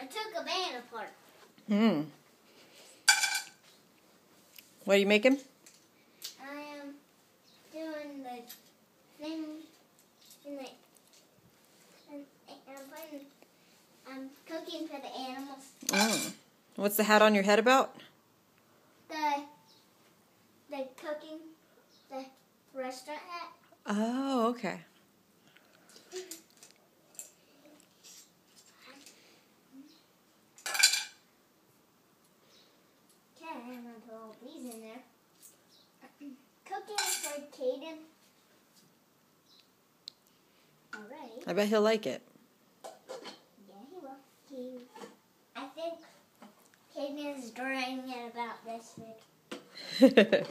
I took a van apart. What are you making? I am doing the thing in the. I'm cooking for the animals. What's the hat on your head about? The cooking, the restaurant hat. Oh, okay. Okay, I'm gonna put all these in there. Cooking for Caden. Alright. I bet he'll like it. Yeah, he will. I think Caden is drawing it about this big.